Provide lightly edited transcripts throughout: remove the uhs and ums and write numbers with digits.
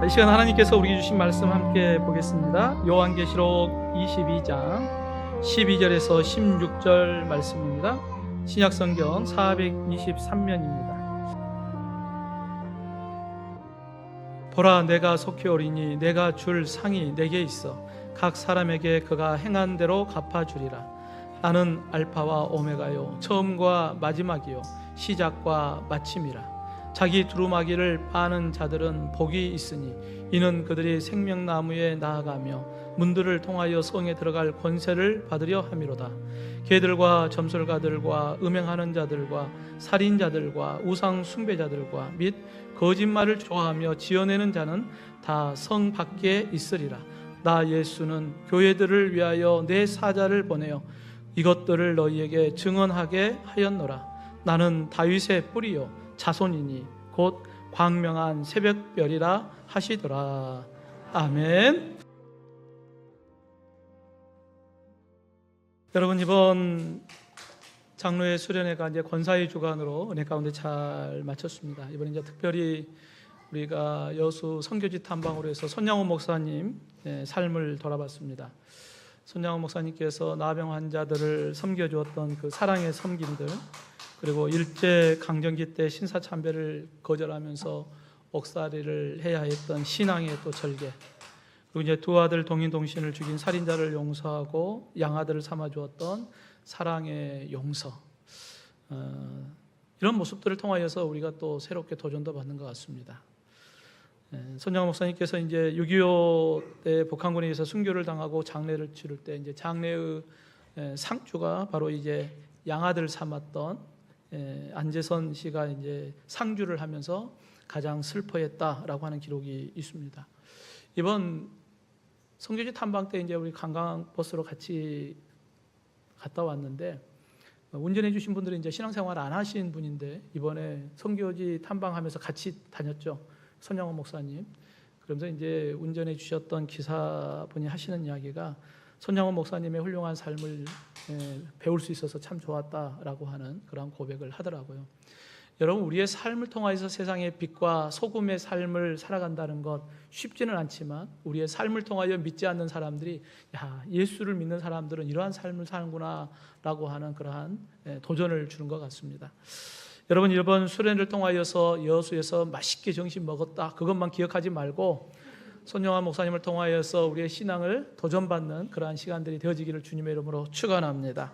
이 시간 하나님께서 우리에게 주신 말씀 함께 보겠습니다. 요한계시록 22장 12절에서 16절 말씀입니다. 신약성경 423면입니다. 보라, 내가 속히 오리니 내가 줄 상이 내게 있어 각 사람에게 그가 행한 대로 갚아주리라. 나는 알파와 오메가요, 처음과 마지막이요, 시작과 마침이라. 자기 두루마기를 빠는 자들은 복이 있으니 이는 그들이 생명나무에 나아가며 문들을 통하여 성에 들어갈 권세를 받으려 함이로다. 개들과 점술가들과 음행하는 자들과 살인자들과 우상 숭배자들과 및 거짓말을 좋아하며 지어내는 자는 다 성 밖에 있으리라. 나 예수는 교회들을 위하여 내 사자를 보내어 이것들을 너희에게 증언하게 하였노라. 나는 다윗의 뿌리요 자손이니 곧 광명한 새벽별이라 하시더라. 아멘. 여러분, 이번 장로회 수련회가 이제 권사의 주관으로 은혜 가운데 잘 마쳤습니다. 이번에 이제 특별히 우리가 여수 선교지 탐방으로 해서 손양호 목사님 삶을 돌아봤습니다. 손양호 목사님께서 나병 환자들을 섬겨주었던 그 사랑의 섬김들, 그리고 일제 강점기 때 신사참배를 거절하면서 옥살이를 해야 했던 신앙의 또 절개, 그리고 이제 두 아들 동인동신을 죽인 살인자를 용서하고 양아들을 삼아주었던 사랑의 용서, 이런 모습들을 통하여서 우리가 또 새롭게 도전도 받는 것 같습니다. 손양호 목사님께서 이제 6.25 때 북한군에 의해서 순교를 당하고 장례를 치를 때 이제 장례의 상주가 바로 이제 양아들 삼았던 안재선 씨가 이제 상주를 하면서 가장 슬퍼했다라고 하는 기록이 있습니다. 이번 선교지 탐방 때 이제 우리 관광버스로 같이 갔다 왔는데, 운전해 주신 분들은 이제 신앙생활 안 하신 분인데 이번에 선교지 탐방하면서 같이 다녔죠. 손양호 목사님. 그러면서 이제 운전해 주셨던 기사분이 하시는 이야기가 손양호 목사님의 훌륭한 삶을 배울 수 있어서 참 좋았다라고 하는 그런 고백을 하더라고요. 여러분, 우리의 삶을 통하여서 세상의 빛과 소금의 삶을 살아간다는 것 쉽지는 않지만, 우리의 삶을 통하여 믿지 않는 사람들이 예수를 믿는 사람들은 이러한 삶을 사는구나 라고 하는 그러한 도전을 주는 것 같습니다. 여러분, 이번 수련을 통하여서 여수에서 맛있게 점심 먹었다, 그것만 기억하지 말고 손양호 목사님을 통하여서 우리의 신앙을 도전받는 그러한 시간들이 되어지기를 주님의 이름으로 축원합니다.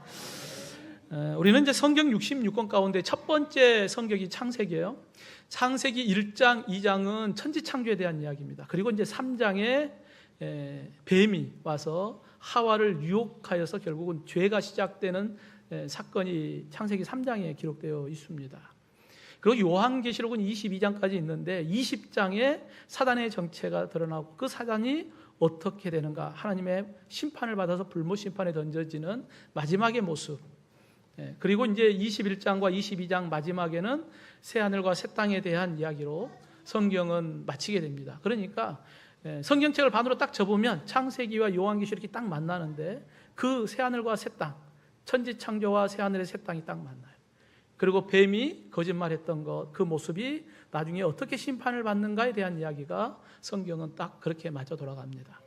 우리는 이제 성경 66권 가운데 첫 번째 성경이 창세기예요. 창세기 1장, 2장은 천지창조에 대한 이야기입니다. 그리고 이제 3장에 뱀이 와서 하와를 유혹하여서 결국은 죄가 시작되는 사건이 창세기 3장에 기록되어 있습니다. 그리고 요한계시록은 22장까지 있는데 20장에 사단의 정체가 드러나고 그 사단이 어떻게 되는가, 하나님의 심판을 받아서 불못 심판에 던져지는 마지막의 모습, 그리고 이제 21장과 22장 마지막에는 새하늘과 새 땅에 대한 이야기로 성경은 마치게 됩니다. 그러니까 성경책을 반으로 딱 접으면 창세기와 요한계시록이 딱 만나는데, 그 새하늘과 새 땅, 천지창조와 새하늘의 새 땅이 딱 만나요. 그리고 뱀이 거짓말했던 것, 그 모습이 나중에 어떻게 심판을 받는가에 대한 이야기가 성경은 딱 그렇게 맞아 돌아갑니다.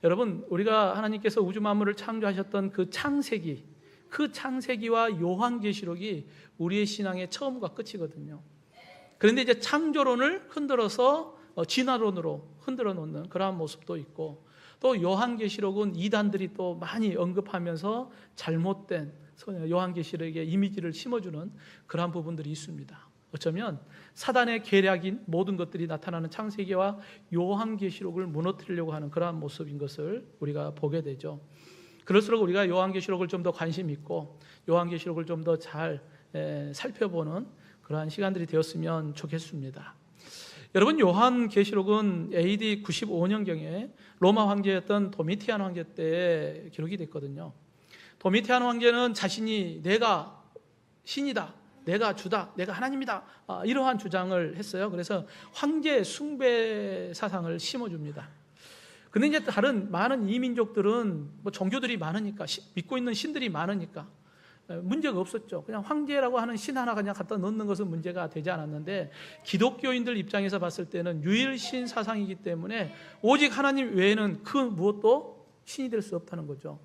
여러분, 우리가 하나님께서 우주 만물을 창조하셨던 그 창세기, 그 창세기와 요한계시록이 우리의 신앙의 처음과 끝이거든요. 그런데 이제 창조론을 흔들어서 진화론으로 흔들어 놓는 그러한 모습도 있고, 또 요한계시록은 이단들이 또 많이 언급하면서 잘못된 요한계시록의 이미지를 심어주는 그러한 부분들이 있습니다. 어쩌면 사단의 계략인 모든 것들이 나타나는 창세기와 요한계시록을 무너뜨리려고 하는 그러한 모습인 것을 우리가 보게 되죠. 그럴수록 우리가 요한계시록을 좀 더 관심 있고 요한계시록을 좀 더 잘 살펴보는 그러한 시간들이 되었으면 좋겠습니다. 여러분, 요한계시록은 AD 95년경에 로마 황제였던 도미티안 황제 때 기록이 됐거든요. 도미티안 황제는 자신이 내가 신이다, 내가 주다, 내가 하나님이다, 이러한 주장을 했어요. 그래서 황제 숭배 사상을 심어줍니다. 근데 이제 다른 많은 이민족들은 종교들이 많으니까, 믿고 있는 신들이 많으니까 문제가 없었죠. 그냥 황제라고 하는 신 하나 그냥 갖다 넣는 것은 문제가 되지 않았는데, 기독교인들 입장에서 봤을 때는 유일신 사상이기 때문에 오직 하나님 외에는 그 무엇도 신이 될 수 없다는 거죠.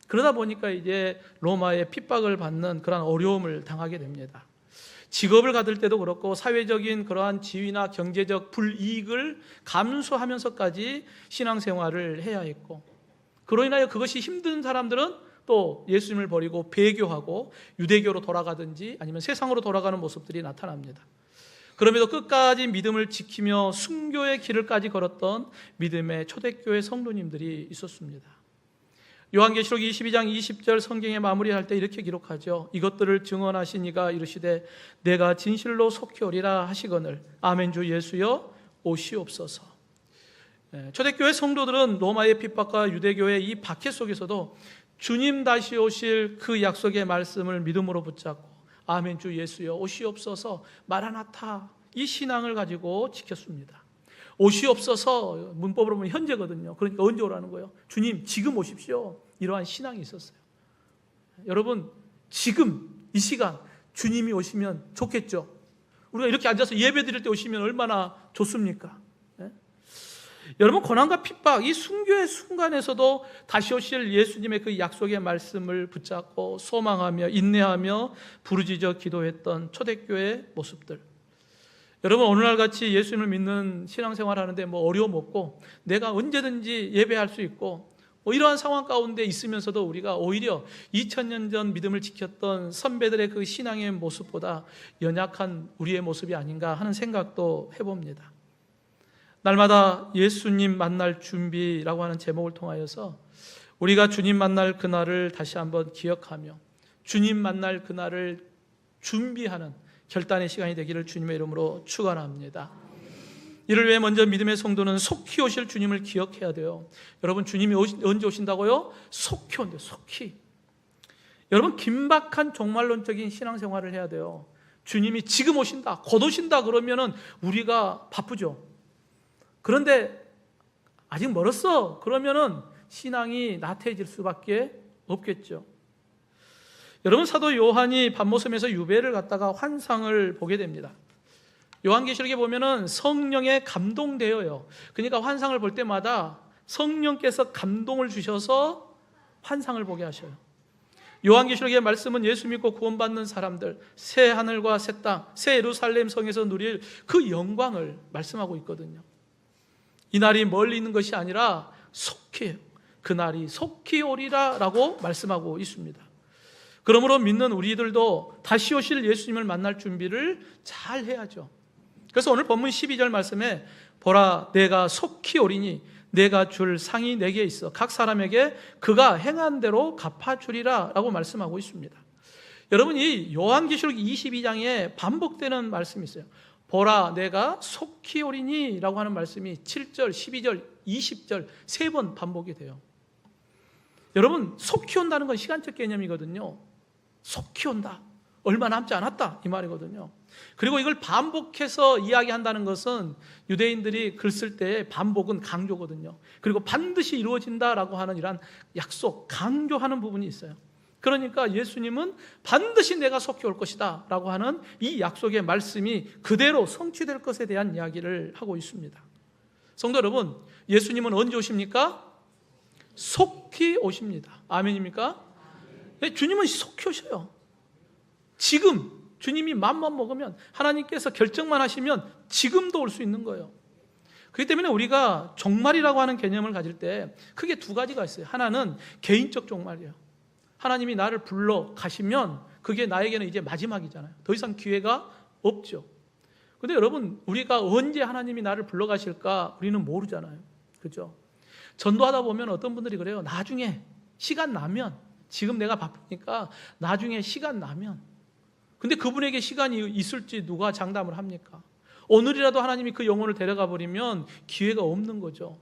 그러다 보니까 이제 로마의 핍박을 받는 그런 어려움을 당하게 됩니다. 직업을 가질 때도 그렇고 사회적인 그러한 지위나 경제적 불이익을 감수하면서까지 신앙생활을 해야 했고, 그로 인하여 그것이 힘든 사람들은 또 예수님을 버리고 배교하고 유대교로 돌아가든지 아니면 세상으로 돌아가는 모습들이 나타납니다. 그럼에도 끝까지 믿음을 지키며 순교의 길을까지 걸었던 믿음의 초대교회 성도님들이 있었습니다. 요한계시록 22장 20절 성경에 마무리할 때 이렇게 기록하죠. 이것들을 증언하신 이가 이르시되 내가 진실로 속히 오리라 하시거늘 아멘 주 예수여 오시옵소서. 초대교회 성도들은 로마의 핍박과 유대교의 이 박해 속에서도 주님 다시 오실 그 약속의 말씀을 믿음으로 붙잡고 아멘 주 예수여 오시옵소서 마라나타 이 신앙을 가지고 지켰습니다. 오시옵소서 문법으로 보면 현재거든요. 그러니까 언제 오라는 거예요? 주님 지금 오십시오. 이러한 신앙이 있었어요. 여러분 지금 이 시간 주님이 오시면 좋겠죠. 우리가 이렇게 앉아서 예배 드릴 때 오시면 얼마나 좋습니까? 여러분 고난과 핍박 이 순교의 순간에서도 다시 오실 예수님의 그 약속의 말씀을 붙잡고 소망하며 인내하며 부르짖어 기도했던 초대교회의 모습들, 여러분 오늘날 같이 예수님을 믿는 신앙생활 하는데 뭐 어려움 없고 내가 언제든지 예배할 수 있고 이러한 상황 가운데 있으면서도 우리가 오히려 2000년 전 믿음을 지켰던 선배들의 그 신앙의 모습보다 연약한 우리의 모습이 아닌가 하는 생각도 해봅니다. 날마다 예수님 만날 준비라고 하는 제목을 통하여서 우리가 주님 만날 그날을 다시 한번 기억하며 주님 만날 그날을 준비하는 결단의 시간이 되기를 주님의 이름으로 축원합니다. 이를 위해 먼저 믿음의 성도는 속히 오실 주님을 기억해야 돼요. 여러분 주님이 언제 오신다고요? 속히 온대요. 속히. 여러분 긴박한 종말론적인 신앙생활을 해야 돼요. 주님이 지금 오신다, 곧 오신다 그러면은 우리가 바쁘죠. 그런데 아직 멀었어 그러면은 신앙이 나태해질 수밖에 없겠죠. 여러분 사도 요한이 밤모섬에서 유배를 갔다가 환상을 보게 됩니다. 요한계시록에 보면은 성령에 감동되어요. 그러니까 환상을 볼 때마다 성령께서 감동을 주셔서 환상을 보게 하셔요. 요한계시록의 말씀은 예수 믿고 구원받는 사람들, 새 하늘과 새 땅, 새 예루살렘 성에서 누릴 그 영광을 말씀하고 있거든요. 이 날이 멀리 있는 것이 아니라 속히, 그 날이 속히 오리라 라고 말씀하고 있습니다. 그러므로 믿는 우리들도 다시 오실 예수님을 만날 준비를 잘 해야죠. 그래서 오늘 본문 12절 말씀에 보라 내가 속히 오리니 내가 줄 상이 내게 있어 각 사람에게 그가 행한 대로 갚아주리라 라고 말씀하고 있습니다. 여러분 이 요한계시록 22장에 반복되는 말씀이 있어요. 보라 내가 속히 오리니 라고 하는 말씀이 7절, 12절, 20절 세 번 반복이 돼요. 여러분 속히 온다는 건 시간적 개념이거든요. 속히 온다, 얼마 남지 않았다 이 말이거든요. 그리고 이걸 반복해서 이야기한다는 것은 유대인들이 글 쓸 때 반복은 강조거든요. 그리고 반드시 이루어진다라고 하는 이런 약속, 강조하는 부분이 있어요. 그러니까 예수님은 반드시 내가 속히 올 것이다 라고 하는 이 약속의 말씀이 그대로 성취될 것에 대한 이야기를 하고 있습니다. 성도 여러분, 예수님은 언제 오십니까? 속히 오십니다. 아멘입니까? 네, 주님은 속히 오셔요. 지금 주님이 맘만 먹으면, 하나님께서 결정만 하시면 지금도 올 수 있는 거예요. 그렇기 때문에 우리가 종말이라고 하는 개념을 가질 때 크게 두 가지가 있어요. 하나는 개인적 종말이에요. 하나님이 나를 불러 가시면 그게 나에게는 이제 마지막이잖아요. 더 이상 기회가 없죠. 그런데 여러분, 우리가 언제 하나님이 나를 불러 가실까 우리는 모르잖아요. 그렇죠? 전도하다 보면 어떤 분들이 그래요. 나중에 시간 나면, 지금 내가 바쁘니까 나중에 시간 나면. 근데 그분에게 시간이 있을지 누가 장담을 합니까? 오늘이라도 하나님이 그 영혼을 데려가 버리면 기회가 없는 거죠.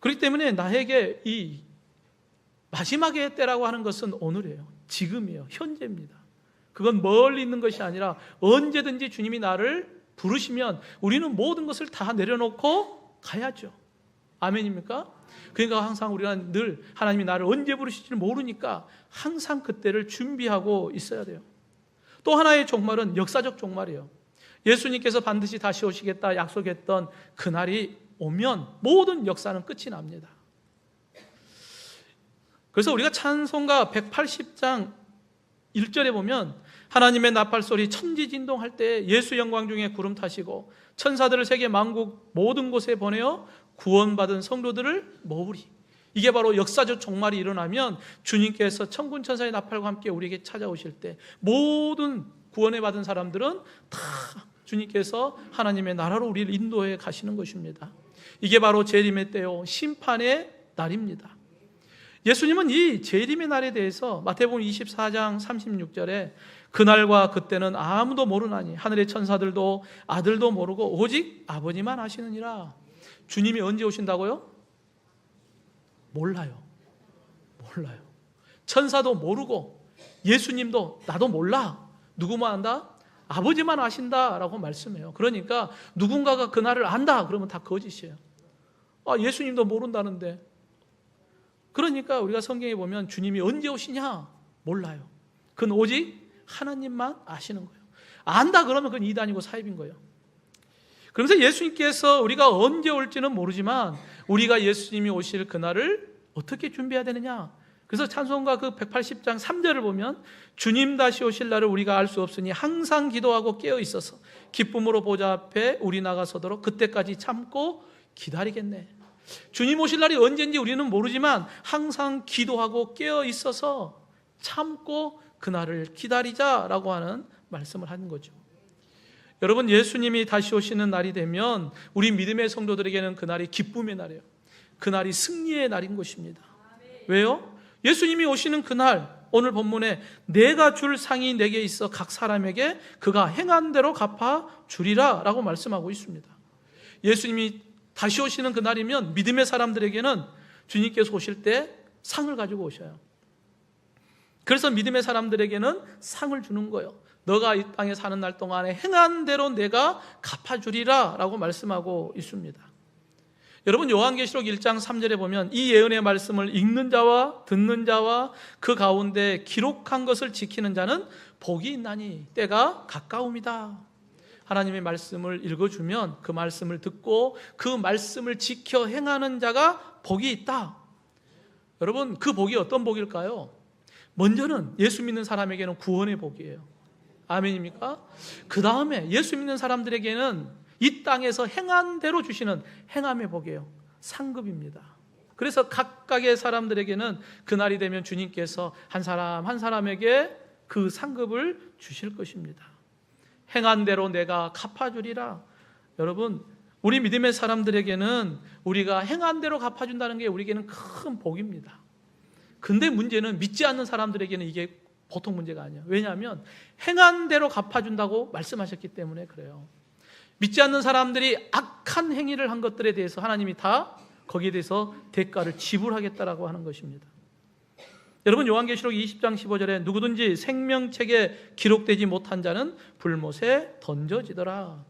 그렇기 때문에 나에게 이 마지막의 때라고 하는 것은 오늘이에요. 지금이에요. 현재입니다. 그건 멀리 있는 것이 아니라 언제든지 주님이 나를 부르시면 우리는 모든 것을 다 내려놓고 가야죠. 아멘입니까? 그러니까 항상 우리가 늘 하나님이 나를 언제 부르실지 모르니까 항상 그때를 준비하고 있어야 돼요. 또 하나의 종말은 역사적 종말이에요. 예수님께서 반드시 다시 오시겠다 약속했던 그날이 오면 모든 역사는 끝이 납니다. 그래서 우리가 찬송가 180장 1절에 보면 하나님의 나팔소리 천지진동할 때 예수 영광 중에 구름 타시고 천사들을 세계 만국 모든 곳에 보내어 구원받은 성도들을 모으리. 이게 바로 역사적 종말이 일어나면 주님께서 천군 천사의 나팔과 함께 우리에게 찾아오실 때 모든 구원을 받은 사람들은 다 주님께서 하나님의 나라로 우리를 인도해 가시는 것입니다. 이게 바로 재림의 때요 심판의 날입니다. 예수님은 이 재림의 날에 대해서 마태복음 24장 36절에 그날과 그때는 아무도 모르나니 하늘의 천사들도 아들도 모르고 오직 아버지만 아시느니라. 주님이 언제 오신다고요? 몰라요. 천사도 모르고 예수님도 나도 몰라. 누구만 안다? 아버지만 아신다라고 말씀해요. 그러니까 누군가가 그날을 안다 그러면 다 거짓이에요. 예수님도 모른다는데. 그러니까 우리가 성경에 보면 주님이 언제 오시냐? 몰라요. 그건 오직 하나님만 아시는 거예요. 안다 그러면 그건 이단이고 사입인 거예요. 그러면서 예수님께서 우리가 언제 올지는 모르지만 우리가 예수님이 오실 그날을 어떻게 준비해야 되느냐? 그래서 찬송가 그 180장 3절을 보면 주님 다시 오실 날을 우리가 알 수 없으니 항상 기도하고 깨어 있어서 기쁨으로 보좌 앞에 우리 나가서도록 그때까지 참고 기다리겠네. 주님 오실 날이 언제인지 우리는 모르지만 항상 기도하고 깨어 있어서 참고 그날을 기다리자라고 하는 말씀을 하는 거죠. 여러분, 예수님이 다시 오시는 날이 되면 우리 믿음의 성도들에게는 그날이 기쁨의 날이에요. 그날이 승리의 날인 것입니다. 왜요? 예수님이 오시는 그날, 오늘 본문에 내가 줄 상이 내게 있어 각 사람에게 그가 행한 대로 갚아 주리라 라고 말씀하고 있습니다. 예수님이 다시 오시는 그날이면 믿음의 사람들에게는 주님께서 오실 때 상을 가지고 오셔요. 그래서 믿음의 사람들에게는 상을 주는 거예요. 너가 이 땅에 사는 날 동안에 행한 대로 내가 갚아주리라 라고 말씀하고 있습니다. 여러분, 요한계시록 1장 3절에 보면 이 예언의 말씀을 읽는 자와 듣는 자와 그 가운데 기록한 것을 지키는 자는 복이 있나니 때가 가까움이다. 하나님의 말씀을 읽어주면 그 말씀을 듣고 그 말씀을 지켜 행하는 자가 복이 있다. 여러분, 그 복이 어떤 복일까요? 먼저는 예수 믿는 사람에게는 구원의 복이에요. 아멘입니까? 그 다음에 예수 믿는 사람들에게는 이 땅에서 행한 대로 주시는 행함의 복이에요. 상급입니다. 그래서 각각의 사람들에게는 그날이 되면 주님께서 한 사람 한 사람에게 그 상급을 주실 것입니다. 행한 대로 내가 갚아주리라. 여러분, 우리 믿음의 사람들에게는 우리가 행한 대로 갚아준다는 게 우리에게는 큰 복입니다. 근데 문제는 믿지 않는 사람들에게는 이게 보통 문제가 아니에요. 왜냐하면 행한 대로 갚아준다고 말씀하셨기 때문에 그래요. 믿지 않는 사람들이 악한 행위를 한 것들에 대해서 하나님이 다 거기에 대해서 대가를 지불하겠다라고 하는 것입니다. 여러분, 요한계시록 20장 15절에 누구든지 생명책에 기록되지 못한 자는 불못에 던져지더라.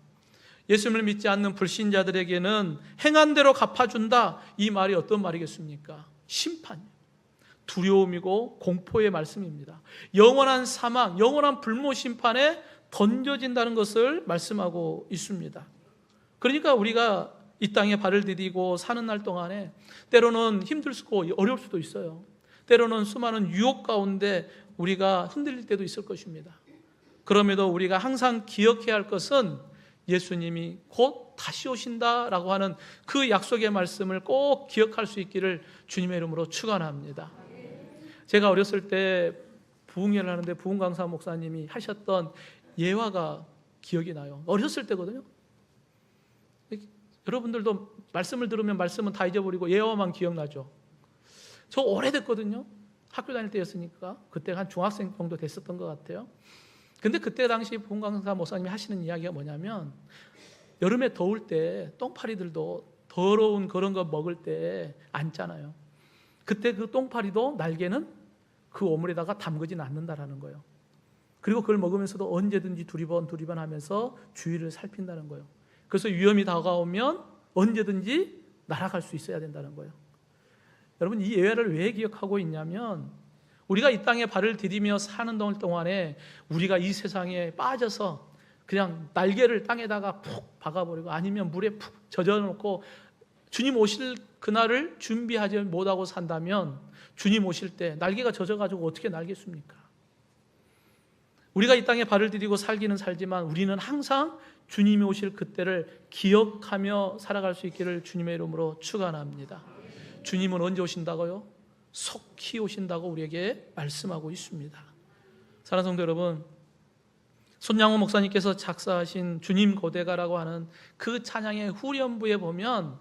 예수님을 믿지 않는 불신자들에게는 행한 대로 갚아준다. 이 말이 어떤 말이겠습니까? 심판이에요. 두려움이고 공포의 말씀입니다. 영원한 사망, 영원한 불못 심판에 던져진다는 것을 말씀하고 있습니다. 그러니까 우리가 이 땅에 발을 디디고 사는 날 동안에 때로는 힘들 수고 어려울 수도 있어요. 때로는 수많은 유혹 가운데 우리가 흔들릴 때도 있을 것입니다. 그럼에도 우리가 항상 기억해야 할 것은 예수님이 곧 다시 오신다라고 하는 그 약속의 말씀을 꼭 기억할 수 있기를 주님의 이름으로 축원합니다. 제가 어렸을 때 부흥회를 하는데 부흥 강사 목사님이 하셨던 예화가 기억이 나요. 어렸을 때거든요. 여러분들도 말씀을 들으면 말씀은 다 잊어버리고 예화만 기억나죠. 저 오래됐거든요. 학교 다닐 때였으니까 그때 한 중학생 정도 됐었던 것 같아요. 근데 그때 당시 부흥 강사 목사님이 하시는 이야기가 뭐냐면 여름에 더울 때 똥파리들도 더러운 그런 거 먹을 때 앉잖아요. 그때 그 똥파리도 날개는 그 오물에다가 담그진 않는다라는 거예요. 그리고 그걸 먹으면서도 언제든지 두리번 하면서 주위를 살핀다는 거예요. 그래서 위험이 다가오면 언제든지 날아갈 수 있어야 된다는 거예요. 여러분, 이 예외를 왜 기억하고 있냐면 우리가 이 땅에 발을 디디며 사는 동안에 우리가 이 세상에 빠져서 그냥 날개를 땅에다가 푹 박아버리고 아니면 물에 푹 젖어놓고 주님 오실 그날을 준비하지 못하고 산다면 주님 오실 때 날개가 젖어가지고 어떻게 날겠습니까? 우리가 이 땅에 발을 디디고 살기는 살지만 우리는 항상 주님이 오실 그때를 기억하며 살아갈 수 있기를 주님의 이름으로 축원합니다. 주님은 언제 오신다고요? 속히 오신다고 우리에게 말씀하고 있습니다. 사랑하는 성도 여러분, 손양호 목사님께서 작사하신 주님 고대가라고 하는 그 찬양의 후렴부에 보면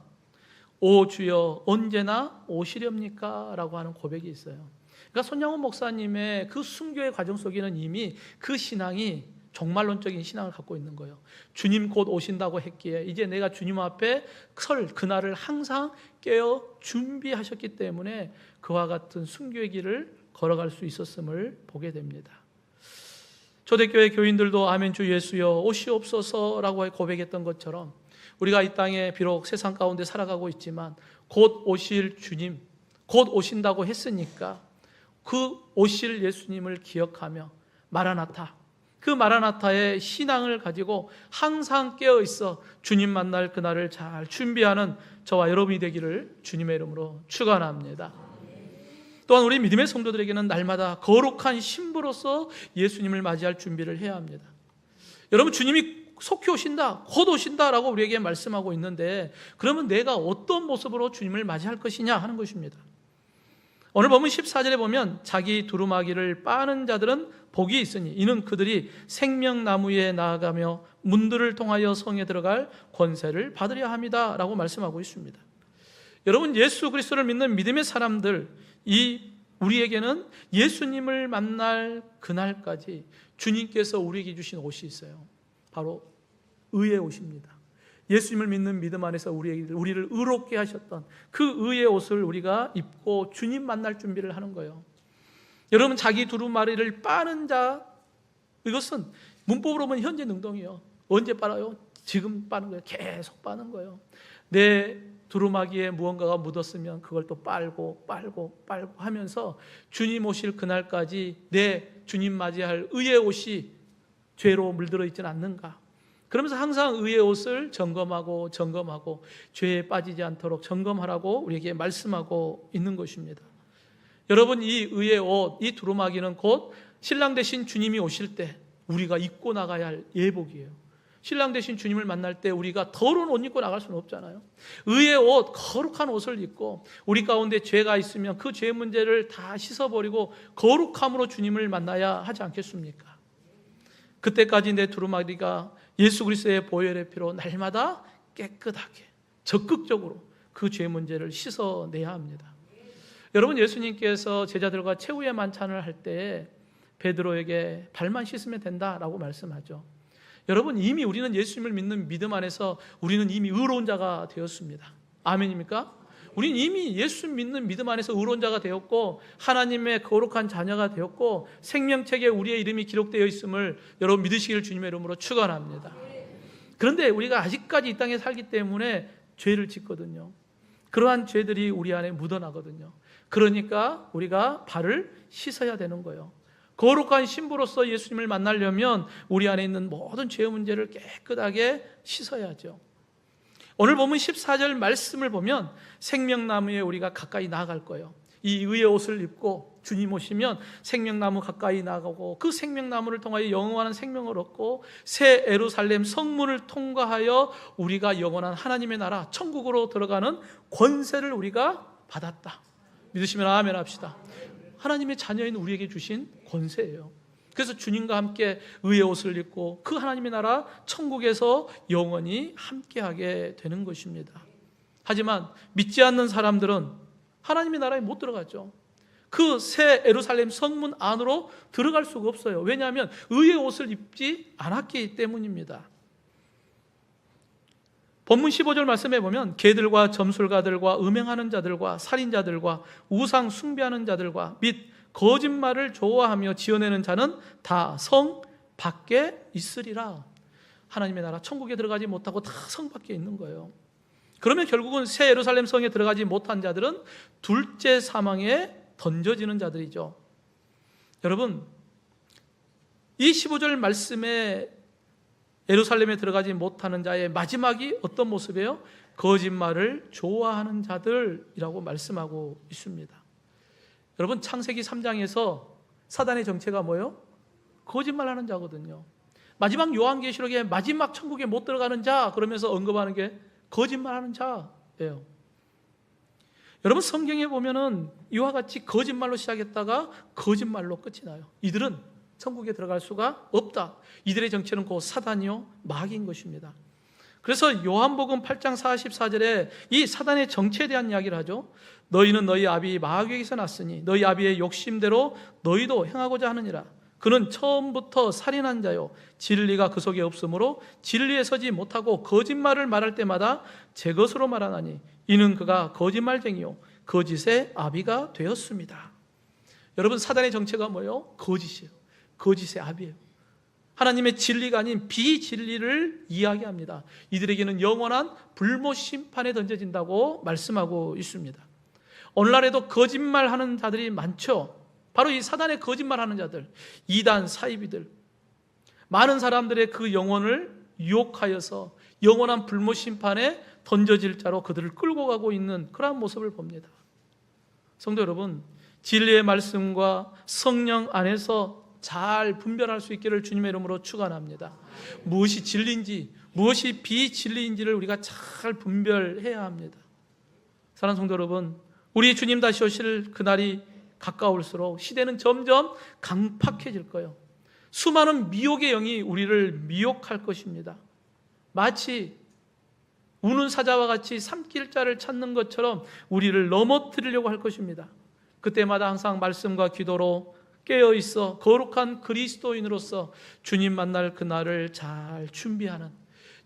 오 주여 언제나 오시렵니까? 라고 하는 고백이 있어요. 그러니까 손양호 목사님의 그 순교의 과정 속에는 이미 그 신앙이 종말론적인 신앙을 갖고 있는 거예요. 주님 곧 오신다고 했기에 이제 내가 주님 앞에 설 그날을 항상 깨어 준비하셨기 때문에 그와 같은 순교의 길을 걸어갈 수 있었음을 보게 됩니다. 초대교회 교인들도 아멘 주 예수여 오시옵소서라고 고백했던 것처럼 우리가 이 땅에 비록 세상 가운데 살아가고 있지만 곧 오실 주님, 곧 오신다고 했으니까 그 오실 예수님을 기억하며 마라나타, 그 마라나타의 신앙을 가지고 항상 깨어있어 주님 만날 그날을 잘 준비하는 저와 여러분이 되기를 주님의 이름으로 축원합니다. 또한 우리 믿음의 성도들에게는 날마다 거룩한 신부로서 예수님을 맞이할 준비를 해야 합니다. 여러분, 주님이 속히 오신다, 곧 오신다라고 우리에게 말씀하고 있는데 그러면 내가 어떤 모습으로 주님을 맞이할 것이냐 하는 것입니다. 오늘 본문 14절에 보면 자기 두루마기를 빠는 자들은 복이 있으니 이는 그들이 생명나무에 나아가며 문들을 통하여 성에 들어갈 권세를 받으려 합니다 라고 말씀하고 있습니다. 여러분, 예수 그리스도를 믿는 믿음의 사람들, 우리에게는 예수님을 만날 그날까지 주님께서 우리에게 주신 옷이 있어요. 바로 의의 옷입니다. 예수님을 믿는 믿음 안에서 우리를 의롭게 하셨던 그 의의 옷을 우리가 입고 주님 만날 준비를 하는 거예요. 여러분, 자기 두루마리를 빠는 자, 이것은 문법으로 보면 현재 능동이에요. 언제 빨아요? 지금 빠는 거예요. 계속 빠는 거예요. 내 두루마기에 무언가가 묻었으면 그걸 또 빨고 하면서 주님 오실 그날까지 내 주님 맞이할 의의 옷이 죄로 물들어 있지는 않는가. 그러면서 항상 의의 옷을 점검하고 죄에 빠지지 않도록 점검하라고 우리에게 말씀하고 있는 것입니다. 여러분, 이 의의 옷, 이 두루마기는 곧 신랑 되신 주님이 오실 때 우리가 입고 나가야 할 예복이에요. 신랑 되신 주님을 만날 때 우리가 더러운 옷 입고 나갈 수는 없잖아요. 의의 옷, 거룩한 옷을 입고 우리 가운데 죄가 있으면 그 죄 문제를 다 씻어버리고 거룩함으로 주님을 만나야 하지 않겠습니까? 그때까지 내 두루마기가 예수 그리스도의 보혈의 피로 날마다 깨끗하게 적극적으로 그 죄 문제를 씻어내야 합니다. 여러분, 예수님께서 제자들과 최후의 만찬을 할 때 베드로에게 발만 씻으면 된다라고 말씀하죠. 여러분, 이미 우리는 예수님을 믿는 믿음 안에서 우리는 이미 의로운 자가 되었습니다. 아멘입니까? 우리는 이미 예수 믿는 믿음 안에서 의로운 자가 되었고 하나님의 거룩한 자녀가 되었고 생명책에 우리의 이름이 기록되어 있음을 여러분 믿으시기를 주님의 이름으로 축원합니다. 그런데 우리가 아직까지 이 땅에 살기 때문에 죄를 짓거든요. 그러한 죄들이 우리 안에 묻어나거든요. 그러니까 우리가 발을 씻어야 되는 거예요. 거룩한 신부로서 예수님을 만나려면 우리 안에 있는 모든 죄의 문제를 깨끗하게 씻어야죠. 오늘 보면 14절 말씀을 보면 생명나무에 우리가 가까이 나아갈 거예요. 이 의의 옷을 입고 주님 오시면 생명나무 가까이 나가고 그 생명나무를 통하여 영원한 생명을 얻고 새 예루살렘 성문을 통과하여 우리가 영원한 하나님의 나라 천국으로 들어가는 권세를 우리가 받았다. 믿으시면 아멘 합시다. 하나님의 자녀인 우리에게 주신 권세예요. 그래서 주님과 함께 의의 옷을 입고 그 하나님의 나라 천국에서 영원히 함께하게 되는 것입니다. 하지만 믿지 않는 사람들은 하나님의 나라에 못 들어가죠. 그 새 예루살렘 성문 안으로 들어갈 수가 없어요. 왜냐하면 의의 옷을 입지 않았기 때문입니다. 본문 15절 말씀해 보면 개들과 점술가들과 음행하는 자들과 살인자들과 우상 숭배하는 자들과 및 거짓말을 좋아하며 지어내는 자는 다 성 밖에 있으리라. 하나님의 나라 천국에 들어가지 못하고 다 성 밖에 있는 거예요. 그러면 결국은 새 예루살렘 성에 들어가지 못한 자들은 둘째 사망에 던져지는 자들이죠. 여러분, 이 15절 말씀에 예루살렘에 들어가지 못하는 자의 마지막이 어떤 모습이에요? 거짓말을 좋아하는 자들이라고 말씀하고 있습니다. 여러분, 창세기 3장에서 사단의 정체가 뭐예요? 거짓말하는 자거든요. 마지막 요한계시록에 마지막 천국에 못 들어가는 자 그러면서 언급하는 게 거짓말하는 자예요. 여러분, 성경에 보면은 이와 같이 거짓말로 시작했다가 거짓말로 끝이 나요. 이들은 천국에 들어갈 수가 없다. 이들의 정체는 곧 사단이요 마귀인 것입니다. 그래서 요한복음 8장 44절에 이 사단의 정체에 대한 이야기를 하죠. 너희는 너희 아비 마귀에게서 났으니 너희 아비의 욕심대로 너희도 행하고자 하느니라. 그는 처음부터 살인한 자요 진리가 그 속에 없으므로 진리에 서지 못하고 거짓말을 말할 때마다 제 것으로 말하나니 이는 그가 거짓말쟁이요 거짓의 아비가 되었습니다. 여러분, 사단의 정체가 뭐예요? 거짓이에요. 거짓의 아비예요. 하나님의 진리가 아닌 비진리를 이야기합니다. 이들에게는 영원한 불못 심판에 던져진다고 말씀하고 있습니다. 오늘날에도 거짓말하는 자들이 많죠. 바로 이 사단의 거짓말하는 자들, 이단 사이비들, 많은 사람들의 그 영혼을 유혹하여서 영원한 불못 심판에 던져질 자로 그들을 끌고 가고 있는 그러한 모습을 봅니다. 성도 여러분, 진리의 말씀과 성령 안에서 잘 분별할 수 있기를 주님의 이름으로 축원합니다. 무엇이 진리인지 무엇이 비진리인지를 우리가 잘 분별해야 합니다. 사랑하는 성도 여러분, 우리 주님 다시 오실 그날이 가까울수록 시대는 점점 강팍해질 거예요. 수많은 미혹의 영이 우리를 미혹할 것입니다. 마치 우는 사자와 같이 삼킬 자를 찾는 것처럼 우리를 넘어뜨리려고 할 것입니다. 그때마다 항상 말씀과 기도로 깨어있어 거룩한 그리스도인으로서 주님 만날 그날을 잘 준비하는,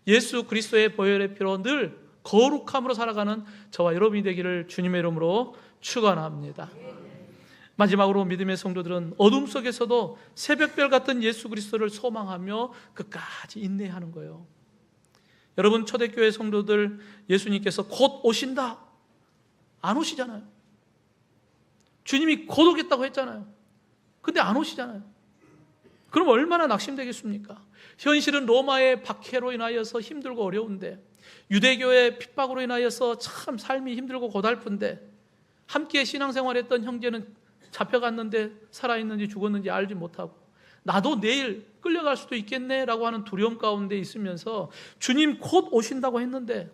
예수 그리스도의 보혈의 피로 늘 거룩함으로 살아가는 저와 여러분이 되기를 주님의 이름으로 축원합니다. 마지막으로 믿음의 성도들은 어둠 속에서도 새벽별 같은 예수 그리스도를 소망하며 끝까지 인내하는 거예요. 여러분, 초대교회 성도들 예수님께서 곧 오신다, 안 오시잖아요. 주님이 곧 오겠다고 했잖아요. 근데 안 오시잖아요. 그럼 얼마나 낙심되겠습니까? 현실은 로마의 박해로 인하여서 힘들고 어려운데, 유대교의 핍박으로 인하여서 참 삶이 힘들고 고달픈데, 함께 신앙생활했던 형제는 잡혀갔는데 살아있는지 죽었는지 알지 못하고, 나도 내일 끌려갈 수도 있겠네라고 하는 두려움 가운데 있으면서 주님 곧 오신다고 했는데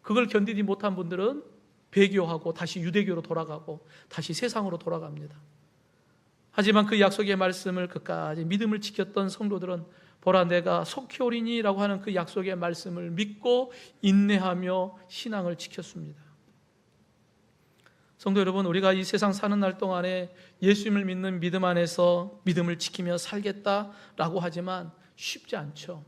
그걸 견디지 못한 분들은 배교하고 다시 유대교로 돌아가고 다시 세상으로 돌아갑니다. 하지만 그 약속의 말씀을 끝까지 믿음을 지켰던 성도들은 보라 내가 속히 오리니라고 하는 그 약속의 말씀을 믿고 인내하며 신앙을 지켰습니다. 성도 여러분, 우리가 이 세상 사는 날 동안에 예수님을 믿는 믿음 안에서 믿음을 지키며 살겠다라고 하지만 쉽지 않죠.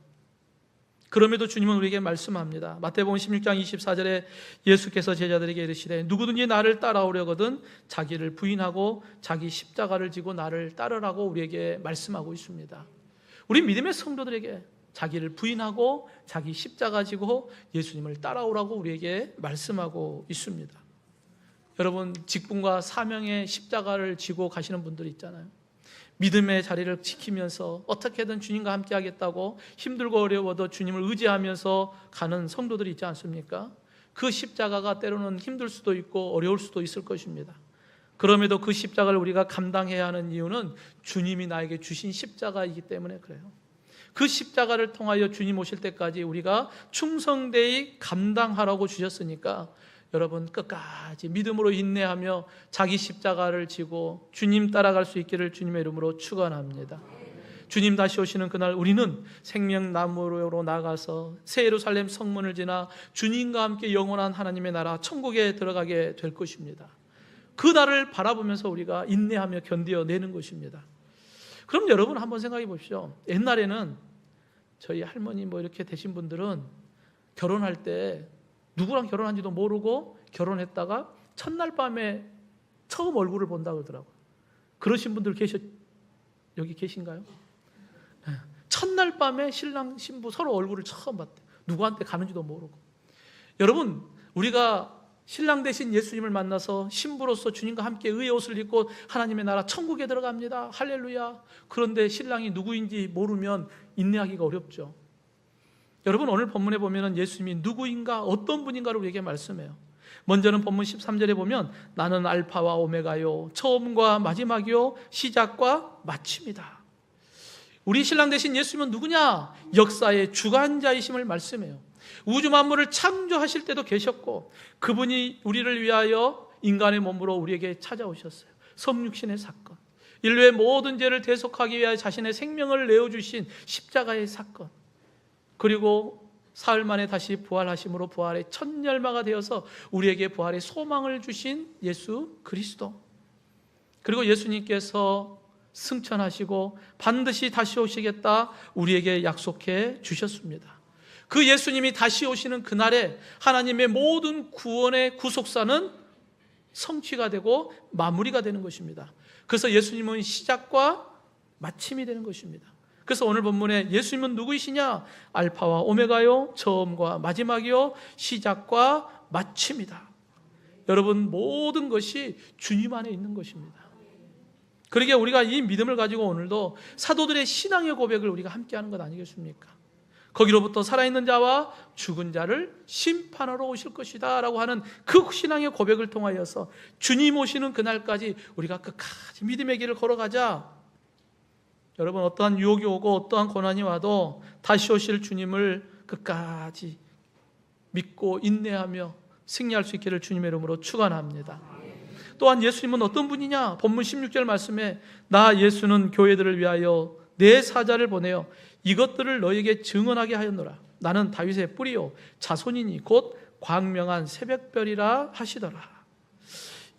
그럼에도 주님은 우리에게 말씀합니다. 마태복음 16장 24절에 예수께서 제자들에게 이르시되 누구든지 나를 따라오려거든 자기를 부인하고 자기 십자가를 지고 나를 따르라고 우리에게 말씀하고 있습니다. 우리 믿음의 성도들에게 자기를 부인하고 자기 십자가 지고 예수님을 따라오라고 우리에게 말씀하고 있습니다. 여러분, 직분과 사명의 십자가를 지고 가시는 분들이 있잖아요. 믿음의 자리를 지키면서 어떻게든 주님과 함께 하겠다고 힘들고 어려워도 주님을 의지하면서 가는 성도들이 있지 않습니까? 그 십자가가 때로는 힘들 수도 있고 어려울 수도 있을 것입니다. 그럼에도 그 십자가를 우리가 감당해야 하는 이유는 주님이 나에게 주신 십자가이기 때문에 그래요. 그 십자가를 통하여 주님 오실 때까지 우리가 충성되이 감당하라고 주셨으니까 여러분, 끝까지 믿음으로 인내하며 자기 십자가를 지고 주님 따라갈 수 있기를 주님의 이름으로 축원합니다. 주님 다시 오시는 그날 우리는 생명나무로 나가서 새 예루살렘 성문을 지나 주님과 함께 영원한 하나님의 나라 천국에 들어가게 될 것입니다. 그 날을 바라보면서 우리가 인내하며 견뎌내는 것입니다. 그럼 여러분 한번 생각해 보십시오. 옛날에는 저희 할머니 이렇게 되신 분들은 결혼할 때 누구랑 결혼한지도 모르고 결혼했다가 첫날 밤에 처음 얼굴을 본다고 그러더라고요. 그러신 분들 여기 계신가요? 첫날 밤에 신랑 신부 서로 얼굴을 처음 봤대요. 누구한테 가는지도 모르고. 여러분, 우리가 신랑 되신 예수님을 만나서 신부로서 주님과 함께 의의 옷을 입고 하나님의 나라 천국에 들어갑니다. 할렐루야. 그런데 신랑이 누구인지 모르면 인내하기가 어렵죠. 여러분, 오늘 본문에 보면 예수님이 누구인가, 어떤 분인가를 우리에게 말씀해요. 먼저는 본문 13절에 보면 나는 알파와 오메가요, 처음과 마지막이요, 시작과 마침이다. 우리 신랑 되신 예수님은 누구냐? 역사의 주관자이심을 말씀해요. 우주 만물을 창조하실 때도 계셨고, 그분이 우리를 위하여 인간의 몸으로 우리에게 찾아오셨어요. 성육신의 사건, 인류의 모든 죄를 대속하기 위하여 자신의 생명을 내어주신 십자가의 사건, 그리고 사흘 만에 다시 부활하심으로 부활의 첫 열마가 되어서 우리에게 부활의 소망을 주신 예수 그리스도, 그리고 예수님께서 승천하시고 반드시 다시 오시겠다 우리에게 약속해 주셨습니다. 그 예수님이 다시 오시는 그날에 하나님의 모든 구원의 구속사는 성취가 되고 마무리가 되는 것입니다. 그래서 예수님은 시작과 마침이 되는 것입니다. 그래서 오늘 본문에 예수님은 누구이시냐? 알파와 오메가요, 처음과 마지막이요, 시작과 마침이다. 여러분, 모든 것이 주님 안에 있는 것입니다. 그러기에 우리가 이 믿음을 가지고 오늘도 사도들의 신앙의 고백을 우리가 함께 하는 것 아니겠습니까? 거기로부터 살아있는 자와 죽은 자를 심판하러 오실 것이다 라고 하는 그 신앙의 고백을 통하여서 주님 오시는 그날까지 우리가 끝까지 믿음의 길을 걸어가자. 여러분, 어떠한 유혹이 오고 어떠한 고난이 와도 다시 오실 주님을 끝까지 믿고 인내하며 승리할 수 있기를 주님의 이름으로 축원합니다. 또한 예수님은 어떤 분이냐? 본문 16절 말씀에 나 예수는 교회들을 위하여 내 사자를 보내어 이것들을 너에게 증언하게 하였노라. 나는 다윗의 뿌리요 자손이니 곧 광명한 새벽별이라 하시더라.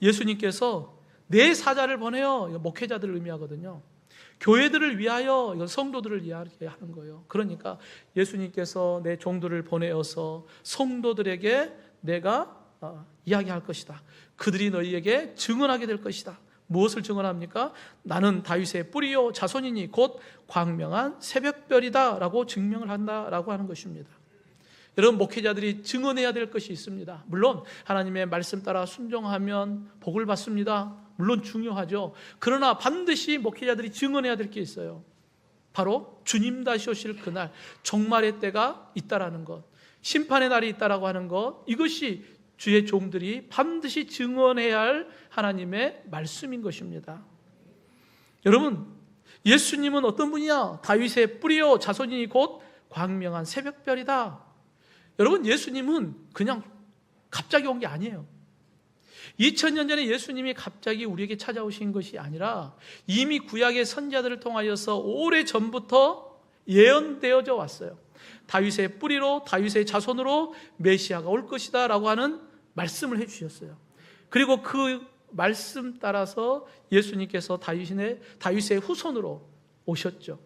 예수님께서 내 사자를 보내어, 이거 목회자들을 의미하거든요. 교회들을 위하여, 이건 성도들을 이야기하게 하는 거예요. 그러니까 예수님께서 내 종들을 보내어서 성도들에게 내가 이야기할 것이다. 그들이 너희에게 증언하게 될 것이다. 무엇을 증언합니까? 나는 다윗의 뿌리요 자손이니 곧 광명한 새벽별이다 라고 증명을 한다라고 하는 것입니다. 여러분, 목회자들이 증언해야 될 것이 있습니다. 물론 하나님의 말씀 따라 순종하면 복을 받습니다. 물론 중요하죠. 그러나 반드시 목회자들이 증언해야 될 게 있어요. 바로 주님 다시 오실 그날, 종말의 때가 있다라는 것, 심판의 날이 있다라고 하는 것, 이것이 주의 종들이 반드시 증언해야 할 하나님의 말씀인 것입니다. 여러분, 예수님은 어떤 분이냐? 다윗의 뿌리요 자손이니 곧 광명한 새벽별이다. 여러분, 예수님은 그냥 갑자기 온 게 아니에요. 2000년 전에 예수님이 갑자기 우리에게 찾아오신 것이 아니라 이미 구약의 선지자들을 통하여서 오래전부터 예언되어져 왔어요. 다윗의 뿌리로, 다윗의 자손으로 메시아가 올 것이다 라고 하는 말씀을 해주셨어요. 그리고 그 말씀 따라서 예수님께서 다윗의 후손으로 오셨죠.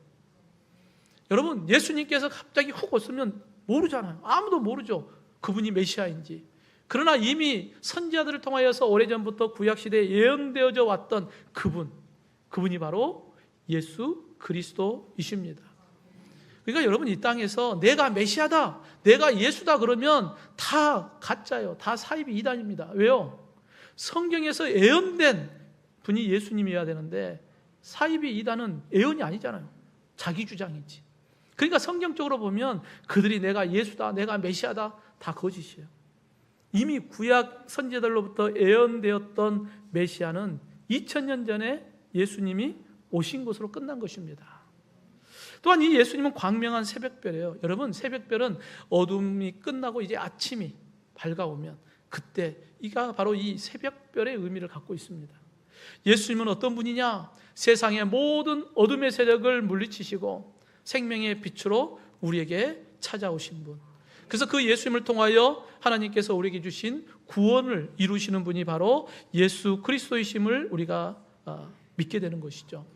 여러분, 예수님께서 갑자기 훅 오시면 모르잖아요. 아무도 모르죠, 그분이 메시아인지. 그러나 이미 선지자들을 통하여서 오래전부터 구약시대에 예언되어져 왔던 그분이 바로 예수 그리스도이십니다. 그러니까 여러분, 이 땅에서 내가 메시아다, 내가 예수다 그러면 다 가짜예요. 다 사이비 이단입니다. 왜요? 성경에서 예언된 분이 예수님이어야 되는데 사이비 이단은 예언이 아니잖아요. 자기 주장이지. 그러니까 성경적으로 보면 그들이 내가 예수다, 내가 메시아다, 다 거짓이에요. 이미 구약 선지자들로부터 예언되었던 메시아는 2000년 전에 예수님이 오신 것으로 끝난 것입니다. 또한 이 예수님은 광명한 새벽별이에요. 여러분, 새벽별은 어둠이 끝나고 이제 아침이 밝아오면 그때 이가 바로 이 새벽별의 의미를 갖고 있습니다. 예수님은 어떤 분이냐? 세상의 모든 어둠의 세력을 물리치시고 생명의 빛으로 우리에게 찾아오신 분. 그래서 그 예수님을 통하여 하나님께서 우리에게 주신 구원을 이루시는 분이 바로 예수 그리스도이심을 우리가 믿게 되는 것이죠.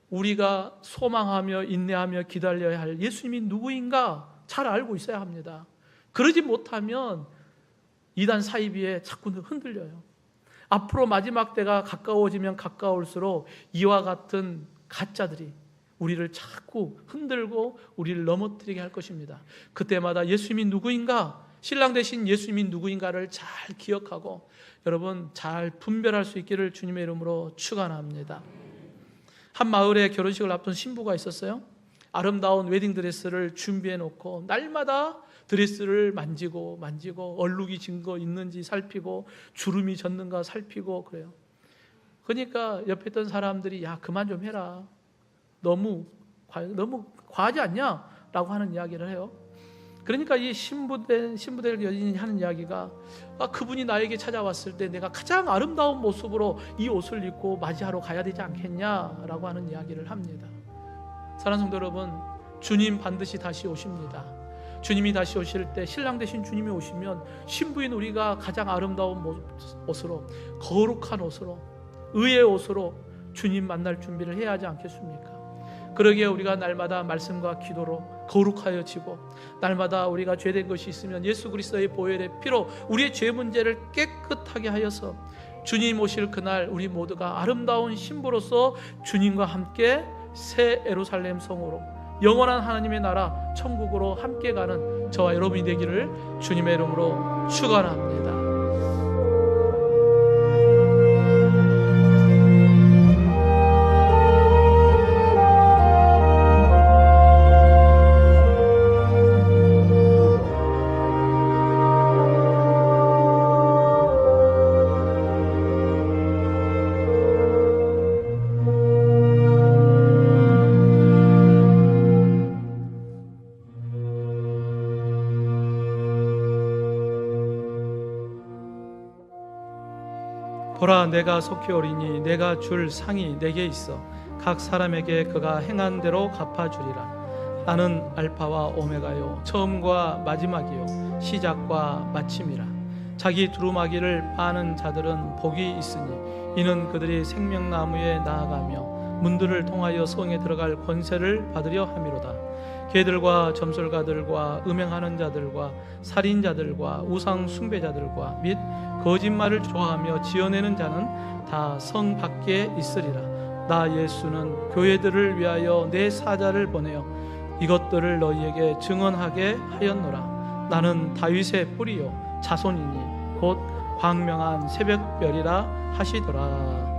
우리가 소망하며 인내하며 기다려야 할 예수님이 누구인가 잘 알고 있어야 합니다. 그러지 못하면 이단 사이비에 자꾸 흔들려요. 앞으로 마지막 때가 가까워지면 가까울수록 이와 같은 가짜들이 우리를 자꾸 흔들고 우리를 넘어뜨리게 할 것입니다. 그때마다 예수님이 누구인가, 신랑 되신 예수님이 누구인가를 잘 기억하고 여러분 잘 분별할 수 있기를 주님의 이름으로 축원합니다. 한 마을에 결혼식을 앞둔 신부가 있었어요. 아름다운 웨딩드레스를 준비해 놓고 날마다 드레스를 만지고 얼룩이 진 거 있는지 살피고 주름이 졌는가 살피고 그래요. 그러니까 옆에 있던 사람들이 야 그만 좀 해라, 너무 과하지 않냐? 라고 하는 이야기를 해요. 그러니까 이 신부될 여인이 하는 이야기가 그분이 나에게 찾아왔을 때 내가 가장 아름다운 모습으로 이 옷을 입고 맞이하러 가야 되지 않겠냐라고 하는 이야기를 합니다. 사랑하는 성도 여러분, 주님 반드시 다시 오십니다. 주님이 다시 오실 때, 신랑 되신 주님이 오시면 신부인 우리가 가장 아름다운 옷으로, 거룩한 옷으로, 의의 옷으로 주님 만날 준비를 해야 하지 않겠습니까? 그러기에 우리가 날마다 말씀과 기도로 거룩하여지고, 날마다 우리가 죄된 것이 있으면 예수 그리스도의 보혈의 피로 우리의 죄 문제를 깨끗하게 하여서 주님 오실 그날 우리 모두가 아름다운 신부로서 주님과 함께 새 예루살렘 성으로, 영원한 하나님의 나라 천국으로 함께 가는 저와 여러분이 되기를 주님의 이름으로 축원합니다. 보라, 내가 속히 오리니 내가 줄 상이 내게 있어 각 사람에게 그가 행한 대로 갚아주리라. 나는 알파와 오메가요, 처음과 마지막이요, 시작과 마침이라. 자기 두루마기를 파는 자들은 복이 있으니 이는 그들이 생명나무에 나아가며 문들을 통하여 성에 들어갈 권세를 받으려 함이로다. 개들과 점술가들과 음행하는 자들과 살인자들과 우상 숭배자들과 및 거짓말을 좋아하며 지어내는 자는 다 성 밖에 있으리라. 나 예수는 교회들을 위하여 내 사자를 보내어 이것들을 너희에게 증언하게 하였노라. 나는 다윗의 뿌리요 자손이니 곧 광명한 새벽별이라 하시더라.